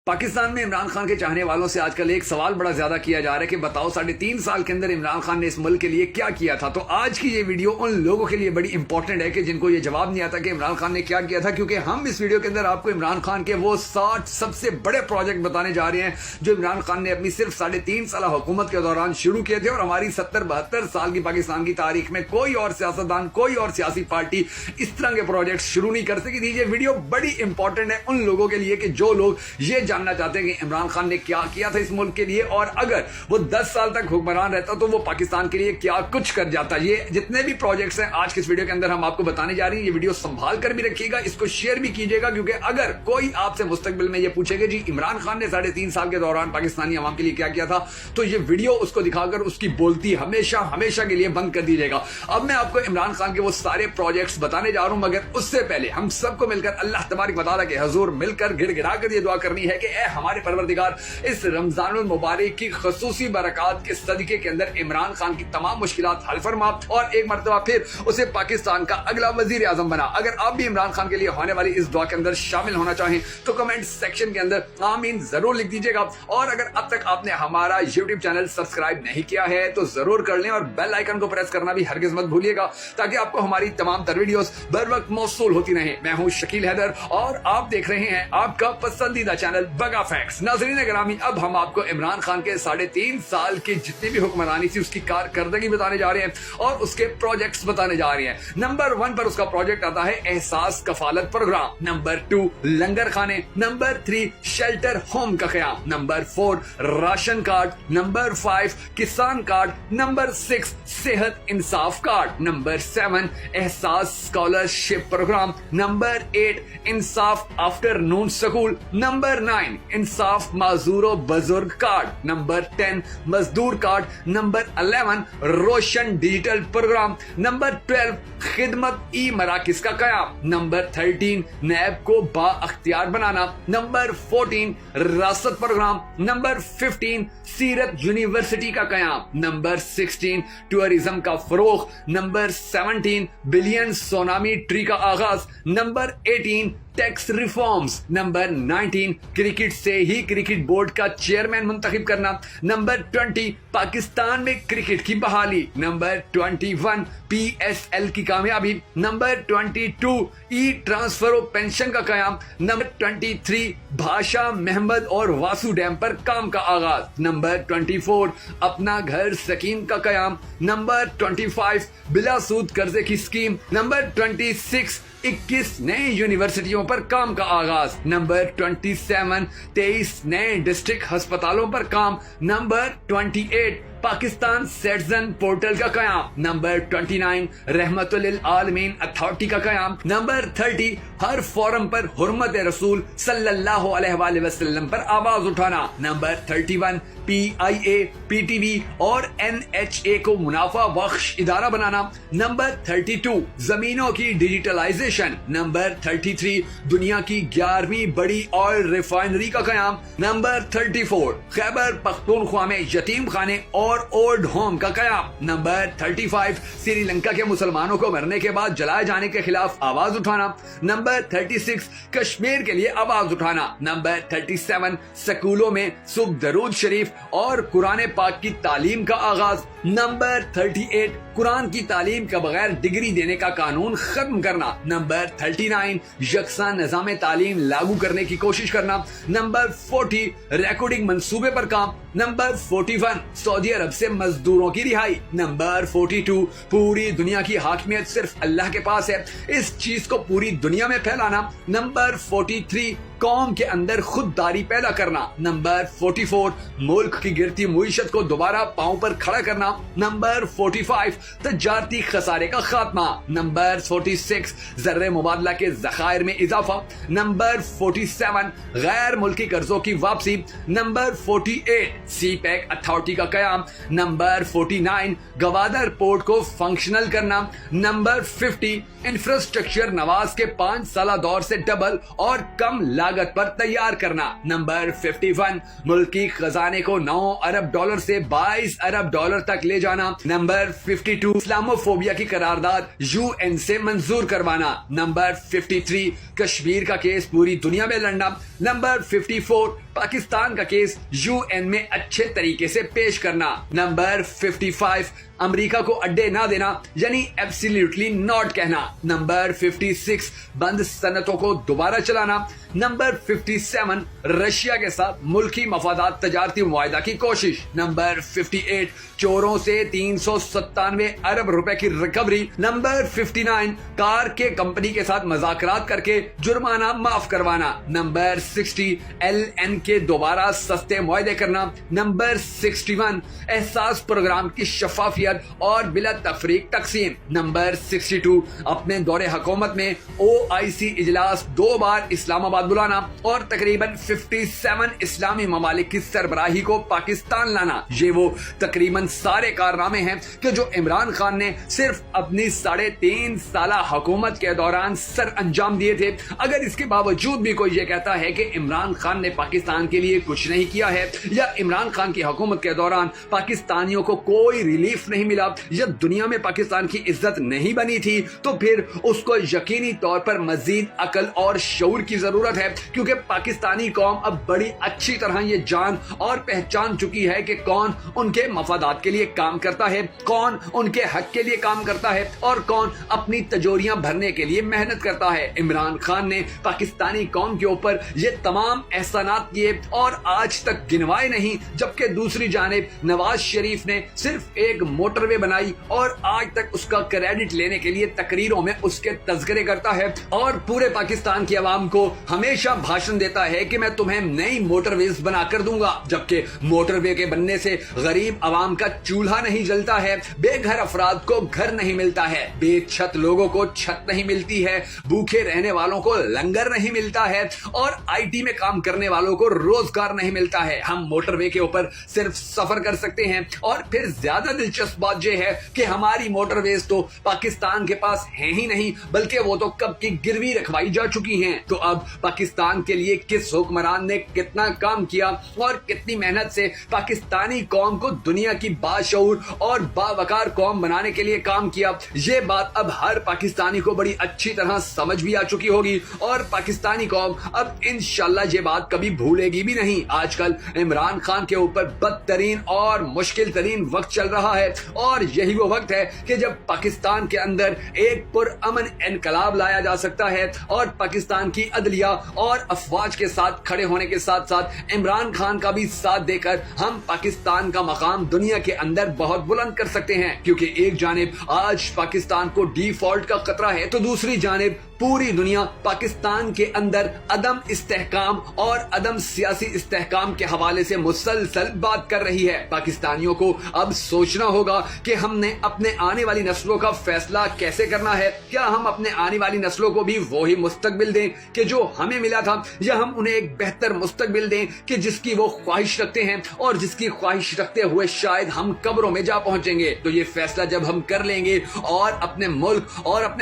पाकिस्तान में इमरान खान के चाहने वालों से आजकल एक सवाल बड़ा ज्यादा किया जा रहा है कि बताओ 3.5 साल के अंदर इमरान खान ने इस मुल्क के लिए क्या किया था। तो आज की ये वीडियो उन लोगों के लिए बड़ी इंपॉर्टेंट है कि जिनको ये जवाब नहीं आता कि इमरान खान ने क्या किया था, क्योंकि हम इस वीडियो के अंदर आपको इमरान खान के वो 60 सबसे बड़े प्रोजेक्ट बताने जा रहे हैं जो इमरान खान ने अपनी सिर्फ 3.5 साल हुकूमत के दौरान शुरू किए थे और हमारी 70-72 साल की पाकिस्तान की तारीख में कोई और सियासतदान, कोई और सियासी पार्टी इस तरह के प्रोजेक्ट शुरू नहीं कर सकी थी। ये वीडियो बड़ी इंपॉर्टेंट है उन लोगों के लिए कि जो लोग ये जानना चाहते हैं कि इमरान खान ने क्या किया था इस मुल्क के लिए, और अगर वो 10 साल तक हुक्मरान रहता तो वो पाकिस्तान के लिए क्या कुछ कर जाता। ये जितने भी प्रोजेक्ट्स हैं आज के इस वीडियो के अंदर हम आपको बताने जा रहे हैं। ये वीडियो संभाल कर भी रखिएगा, इसको शेयर भी कीजिएगा, क्योंकि अगर कोई आपसे मुस्तकबिल में ये पूछेगा जी इमरान खान ने 3.5 साल के दौरान पाकिस्तानी अवाम के लिए क्या किया था, तो ये वीडियो उसको दिखाकर उसकी बोलती हमेशा हमेशा के लिए बंद कर दीजिएगा। अब मैं आपको इमरान खान के वो सारे प्रोजेक्ट्स बताने जा रहा हूं, मगर उससे पहले हम सबको मिलकर अल्लाह तबारक व तआला के हुजूर मिलकर गिड़गिड़ा कर ये दुआ करनी है कि ए हमारे परवरदिगार, इस रमजानुल मुबारक की खसूसी बरकत के सदके के अंदर इमरान खान की तमाम मुश्किलात हल फरमा और एक मरतबा फिर उसे पाकिस्तान का अगला वजीर आजम बना। अगर आप भी इमरान खान के लिए होने वाली इस दुआ के अंदर शामिल होना चाहें तो कमेंट सेक्शन के अंदर आमीन जरूर लिख दीजिएगा। और अगर अब तक आपने हमारा यूट्यूब चैनल सब्सक्राइब नहीं किया है तो जरूर कर लें और बेल आइकन को प्रेस करना भी हरगिज मत भूलिएगा, ताकि आपको हमारी तमाम तर वीडियोस बर वक्त मौसूल होती रहे। मैं हूं शकील हैदर और आप देख रहे हैं आपका पसंदीदा चैनल बगा फैक्ट्स। नाज़रीन ग्रामी, अब हम आपको इमरान खान के 3.5 साल की जितनी भी हुक्मरानी थी उसकी कारकर्दगी बताने जा रहे हैं और उसके प्रोजेक्ट्स बताने जा रहे हैं। नंबर 1 पर उसका प्रोजेक्ट आता है एहसास कफालत प्रोग्राम, नंबर 2 लंगर खाने, नंबर 3 शेल्टर होम का क़याम, नंबर 4 राशन कार्ड, नंबर 5 किसान कार्ड, नंबर 6 सेहत इंसाफ कार्ड, नंबर 7 एहसास स्कॉलरशिप प्रोग्राम, नंबर 8 इंसाफ आफ्टरनून स्कूल, नंबर 9 इंसाफ माजूरो बुजुर्ग कार्ड, नंबर 10 मजदूर कार्ड, नंबर 11 रोशन डिजिटल प्रोग्राम, नंबर 12 खिदमत ई मराकिज का कयाम, नंबर 13 नैब को बाअख्तियार बनाना, नंबर 14 रासत प्रोग्राम, नंबर 15 सीरत यूनिवर्सिटी का कयाम, नंबर 16 टूरिज्म का फरोग, नंबर 17 बिलियन सोनामी ट्री का आगाज, number 18 tax reforms, number 19 cricket से ही क्रिकेट बोर्ड का चेयरमैन मुंतखब करना, नंबर 20 पाकिस्तान में क्रिकेट की बहाली, नंबर 21 PSL की कामयाबी, नंबर 22 ई ट्रांसफर और पेंशन का कयाम, नंबर 23 भाषा महमद और वासु डैम पर काम का आगाज, नंबर 24 अपना घर स्कीम का कयाम, नंबर 25 बिला सूद कर्जे की स्कीम, नंबर 26 21 नए यूनिवर्सिटियों पर काम का आगाज, नंबर 27 23 नए डिस्ट्रिक्ट अस्पतालों पर काम, नंबर 28 पाकिस्तान सिटीजन पोर्टल का कयाम, नंबर 29 रहमतुल आलमीन अथॉरिटी का कयाम, नंबर 30 हर फोरम पर हुर्मत रसूल सल्लल्लाहु अलैहि वसल्लम पर आवाज उठाना, नंबर 31 PIA PTV और NHA को मुनाफा बख्श इदारा बनाना, नंबर 32 जमीनों की डिजिटलाइजेशन, नंबर 33 दुनिया की 11वीं बड़ी ऑयल रिफाइनरी का कयाम, नंबर 34 खैबर पख्तूनख्वा में यतीम खाने और ओल्ड होम का कयाम, नंबर 35 श्रीलंका के मुसलमानों को मरने के बाद जलाए जाने के खिलाफ आवाज उठाना, नंबर 36 कश्मीर के लिए आवाज उठाना, नंबर 37 स्कूलों में सुबह दरूद शरीफ और कुरान पाक की तालीम का आगाज, नंबर 38 कुरान की तालीम के बगैर डिग्री देने का कानून खत्म करना, नंबर 39 यकसा निजाम तालीम लागू करने की कोशिश करना, नंबर 40 रिकॉर्डिंग मंसूबे पर काम, नंबर 41 सऊदी अरब से मजदूरों की रिहाई, नंबर 42 पूरी दुनिया की हाकिमियत सिर्फ अल्लाह के पास है, इस चीज को पूरी दुनिया में फैलाना, नंबर 43 कौम के अंदर खुददारी पैदा करना, नंबर 44 मुल्क की गिरती मुईशत को दोबारा पांव पर खड़ा करना, नंबर 45 तजारती खसारे का खात्मा, नंबर 46 जर्रे मुबादला के जखायर में इजाफा, नंबर 47 गैर मुल्की कर्जों की वापसी, नंबर 48 CPEC अथॉरिटी का कयाम, नंबर 49 गवादर पोर्ट को फंक्शनल करना, नंबर 50 इंफ्रास्ट्रक्चर नवाज के 5 साल दौर से डबल और कम लागत पर तैयार करना, नंबर 51 मुल्की खजाने को 9 अरब डॉलर से 22 अरब डॉलर तक ले जाना, नंबर 52 इस्लामोफोबिया की करारदाद UN से मंजूर करवाना, नंबर 53 कश्मीर का केस पूरी दुनिया में लड़ना, नंबर 54 पाकिस्तान का केस यूएन में अच्छे तरीके से पेश करना। नंबर 55, अमेरिका को अड्डे ना देना यानी एब्सोल्युटली नॉट कहना। नंबर 56, बंद सनतों को दोबारा चलाना। नंबर 57, रशिया के साथ मुल्की मफादात तजारती मुआहदा की कोशिश। नंबर 58, चोरों से 397 अरब रुपए की रिकवरी। नंबर 59, कार के कंपनी के साथ मज़ाकरात करके जुर्माना माफ करवाना। नंबर 60, LN के दोबारा सस्ते मुआहदे करना। नंबर 61, एहसास प्रोग्राम की शफाफियत और बिला तफरीक तकसीम। नंबर 62, अपने दौरे हुकूमत में OIC इजलास 2 बार इस्लामाबाद बुलाना और तकरीबन 57 इस्लामी ममालिक की सरबराही को पाकिस्तान लाना। ये वो तकरीबन सारे कारनामे हैं कि जो इमरान खान ने सिर्फ अपनी 3.5 साल हुकूमत के दौरान सर अंजाम दिए थे। अगर इसके बावजूद भी कोई ये कहता है कि इमरान खान ने पाकिस्तान के लिए कुछ नहीं किया है या इमरान खान की हुकूमत के दौरान पाकिस्तानियों को कोई रिलीफ नहीं मिला या दुनिया में पाकिस्तान की इज्जत नहीं बनी थी, तो फिर उसको यकीनी तौर पर मजीद अकल और शऊर की जरूरत है, क्योंकि पाकिस्तानी कौम अब बड़ी अच्छी तरह ये जान और पहचान चुकी है कि कौन उनके मफादात के लिए काम करता है, कौन उनके हक के लिए काम करता है और कौन अपनी तजोरियां भरने के लिए मेहनत करता है। इमरान खान ने पाकिस्तानी कौम के ऊपर ये तमाम एहसानात किए और आज तक गिनवाए नहीं, जबकि दूसरी जानिब नवाज शरीफ ने सिर्फ एक मोटरवे बनाई और आज तक उसका क्रेडिट लेने के लिए तकरीरों में उसके तज़किरे करता है और पूरे पाकिस्तान की आवाम को हमेशा भाषण देता है कि मैं तुम्हें नई मोटरवेज बनाकर दूंगा, जबकि मोटरवे के बनने से गरीब आवाम का चूल्हा नहीं जलता है, बेघर अफराद को घर नहीं मिलता है, बेछत लोगों को छत नहीं मिलती है, भूखे रहने वालों को लंगर नहीं मिलता है और IT में काम करने वालों को रोजगार नहीं मिलता है। हम मोटरवे के ऊपर सिर्फ सफर कर सकते हैं और फिर ज्यादा दिलचस्प बात यह है कि हमारी मोटरवेज तो पाकिस्तान के पास है ही नहीं, बल्कि वो तो कब की गिरवी रखवाई जा चुकी हैं। तो अब पाकिस्तान के लिए किस हुक्मरान ने कितना काम किया और कितनी मेहनत से पाकिस्तानी कौम को दुनिया की बाशऊर और बावकार कौम बनाने के लिए काम किया, ये बात अब हर पाकिस्तानी को बड़ी अच्छी तरह समझ भी आ चुकी होगी और पाकिस्तानी कौम अब इंशाल्लाह ये बात कभी भूलेगी भी नहीं। आजकल इमरान खान के ऊपर बदतरीन और मुश्किल तरीन वक्त चल रहा है और यही वो वक्त है कि जब पाकिस्तान के अंदर एक पुरअमन इनकलाब लाया जा सकता है और पाकिस्तान की अदलिया और अफवाज के साथ खड़े होने के साथ साथ इमरान खान का भी साथ देकर हम पाकिस्तान का मकाम दुनिया के अंदर बहुत बुलंद कर सकते हैं। क्योंकि एक जानिब आज पाकिस्तान को डिफॉल्ट का खतरा है, तो दूसरी जानिब पूरी दुनिया पाकिस्तान के अंदर अदम इस्तेहकाम और अदम सियासी इस्तेहकाम के हवाले से मुसलसल बात कर रही है। पाकिस्तानियों को अब सोचना होगा कि हमने अपने आने वाली नस्लों का फैसला कैसे करना है। क्या हम अपने आने वाली नस्लों को भी वही मुस्तकबिल दें कि जो हमें मिला था, या हम उन्हें एक बेहतर मुस्तकबिल दें कि जिसकी वो ख्वाहिश रखते हैं और जिसकी ख्वाहिश रखते हुए शायद हम कब्रों में जा पहुंचेंगे। तो ये फैसला जब हम कर लेंगे और अपने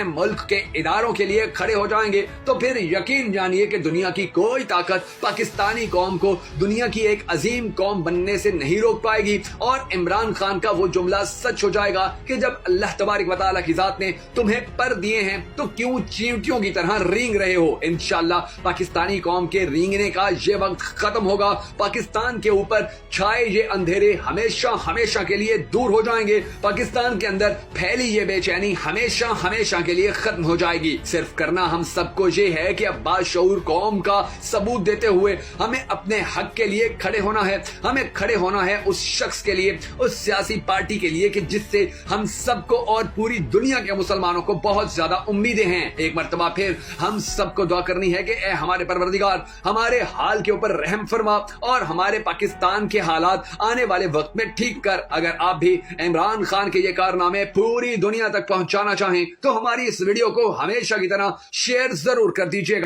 मुल्क के इदारों के लिए खड़े हो जाएंगे, तो फिर यकीन जानिए कि दुनिया की कोई ताकत पाकिस्तानी कौम को दुनिया की एक अजीम कौम बनने से नहीं रोक पाएगी और इमरान खान का वो जुमला सच हो जाएगा कि जब अल्लाह तबारक व तआला की जात ने तुम्हें पर दिए हैं तो क्यों चींटियों की तरह रेंग रहे हो। इंशाल्लाह पाकिस्तानी कौम के रेंगने का ये वक्त खत्म होगा। पाकिस्तान के ऊपर छाए ये अंधेरे हमेशा हमेशा के लिए दूर हो जाएंगे। पाकिस्तान के अंदर फैली ये बेचैनी हमेशा हमेशा के लिए खत्म हो जाएगी। सिर्फ करना हम सबको ये है कि अब बाशऊर कौम का सबूत देते हुए हमें अपने हक के लिए खड़े होना है। हमें खड़े होना है उस शख्स के लिए, उस सियासी पार्टी के लिए कि जिससे हम सबको और पूरी दुनिया के मुसलमानों को बहुत ज्यादा उम्मीदें हैं। एक मर्तबा फिर हम सबको दुआ करनी है कि ए हमारे परवरदिगार हमारे हाल के ऊपर रहम फरमा और हमारे पाकिस्तान के हालात आने वाले वक्त में ठीक कर। अगर आप भी इमरान खान के ये कारनामे पूरी दुनिया तक पहुंचाना चाहें तो हमारी इस वीडियो को हमेशा की तरह शेयर जरूर कर दीजिएगा।